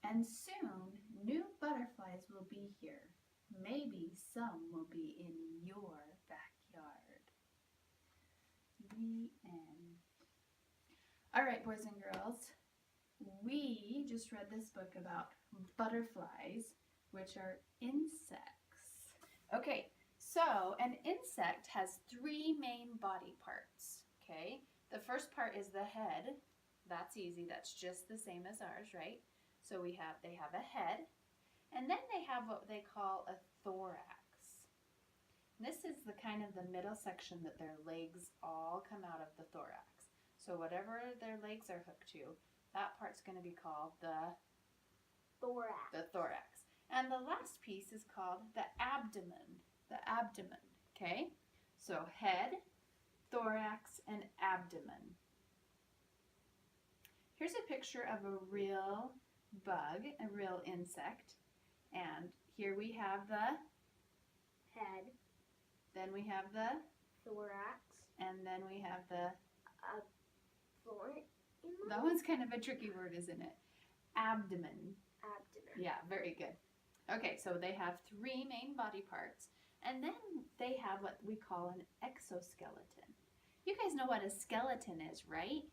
And soon, new butterflies will be here. Maybe some will be in your backyard. The end. All right, boys and girls, we just read this book about butterflies, which are insects. Okay, so an insect has three main body parts, okay? The first part is the head. That's easy, that's just the same as ours, right? So they have a head, and then they have what they call a thorax. This is the kind of the middle section that their legs all come out of the thorax. So whatever their legs are hooked to, that part's going to be called the thorax. And the last piece is called the abdomen. The abdomen, okay? So head, thorax, and abdomen. Here's a picture of a real bug, a real insect. And here we have the head, then we have the thorax, and then we have the thorax. that one's kind of a tricky word, isn't it? Abdomen. Abdomen. Yeah, very good. Okay, so they have three main body parts, and then they have what we call an exoskeleton. You guys know what a skeleton is, right?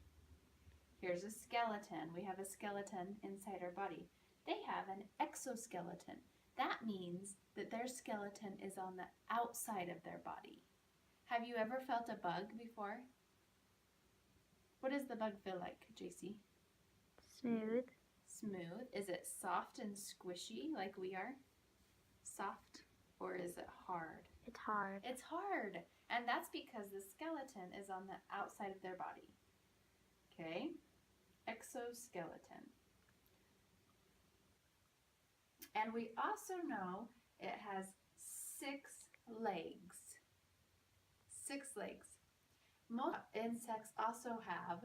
Here's a skeleton. We have a skeleton inside our body. They have an exoskeleton. That means that their skeleton is on the outside of their body. Have you ever felt a bug before? What does the bug feel like, JC? Smooth. Smooth. Is it soft and squishy like we are? Soft, or is it hard? It's hard. It's hard, and that's because the skeleton is on the outside of their body. Okay? Exoskeleton. And we also know it has 6 legs. 6 legs. Most insects also have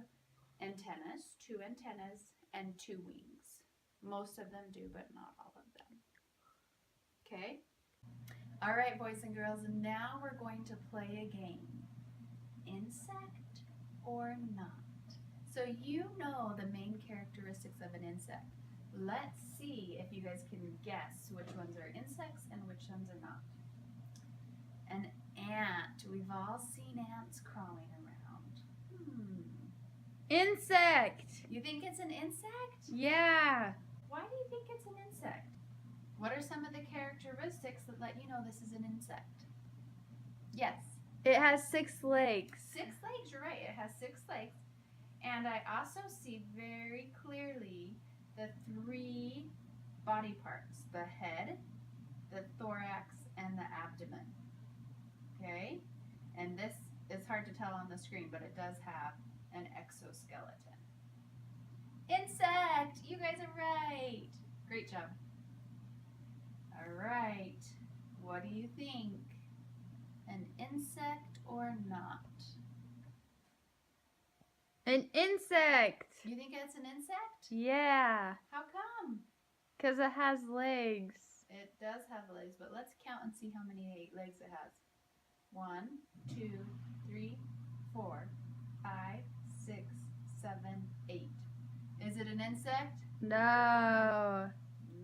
antennas, 2 antennas, and 2 wings. Most of them do, but not all of them. Okay? All right, boys and girls, now we're going to play a game. Insect or not? So you know the main characteristics of an insect. Let's see if you guys can guess which ones are insects and which ones are not. An ant. We've all seen ants crawling around. Insect. You think it's an insect? Yeah. Why do you think it's an insect? What are some of the characteristics that let you know this is an insect? Yes. It has 6 legs. 6 legs, you're right. It has 6 legs. And I also see very clearly the 3 body parts, the head, the thorax, and the abdomen. Okay? And this is hard to tell on the screen, but it does have an exoskeleton. Insect! You guys are right. Great job. All right. What do you think? An insect or not? An insect. You think it's an insect? Yeah. How come? Because it has legs. It does have legs, but let's count and see how many legs it has. 1, 2, 3, 4, 5, 6, 7, 8. Is it an insect? No.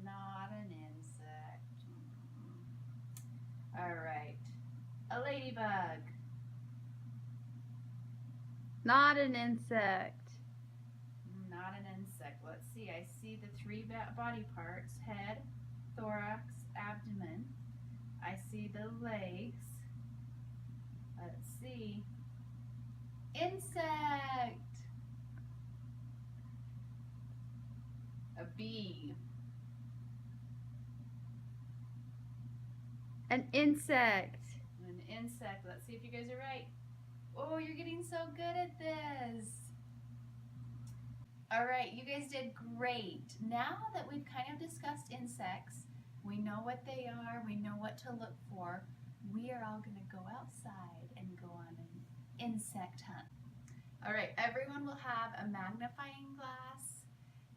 Not an insect. All right. A ladybug. Not an insect. Not an insect. Let's see. I see the 3 body parts: head, thorax, abdomen. I see the legs. Let's see. Insect. A bee. An insect. An insect. Let's see if you guys are right. Oh, you're getting so good at this. All right, you guys did great. Now that we've kind of discussed insects, we know what they are, we know what to look for, we are all going to go outside and go on an insect hunt. All right, everyone will have a magnifying glass,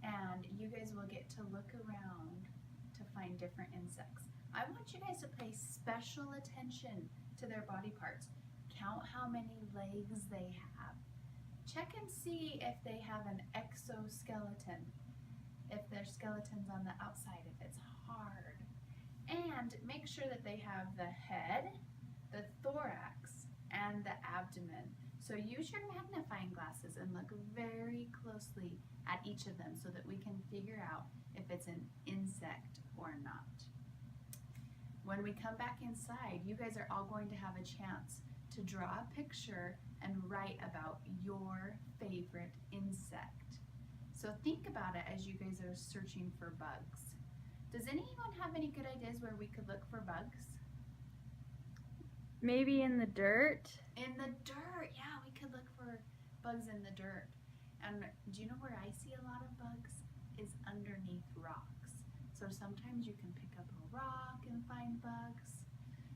and you guys will get to look around to find different insects. I want you guys to pay special attention to their body parts. Count how many legs they have. Check and see if they have an exoskeleton. If their skeletons on the outside if it's hard. And make sure that they have the head, the thorax, and the abdomen. So use your magnifying glasses and look very closely at each of them so that we can figure out if it's an insect or not. When we come back inside, you guys are all going to have a chance to draw a picture and write about your favorite insect. So think about it as you guys are searching for bugs. Does anyone have any good ideas where we could look for bugs? Maybe in the dirt? In the dirt, yeah, we could look for bugs in the dirt. And do you know where I see a lot of bugs? Is underneath rocks. So sometimes you can pick up a rock and find bugs.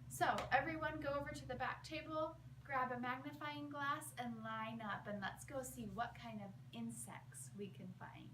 So everyone go over to the back table, grab a magnifying glass and line up, and let's go see what kind of insects we can find.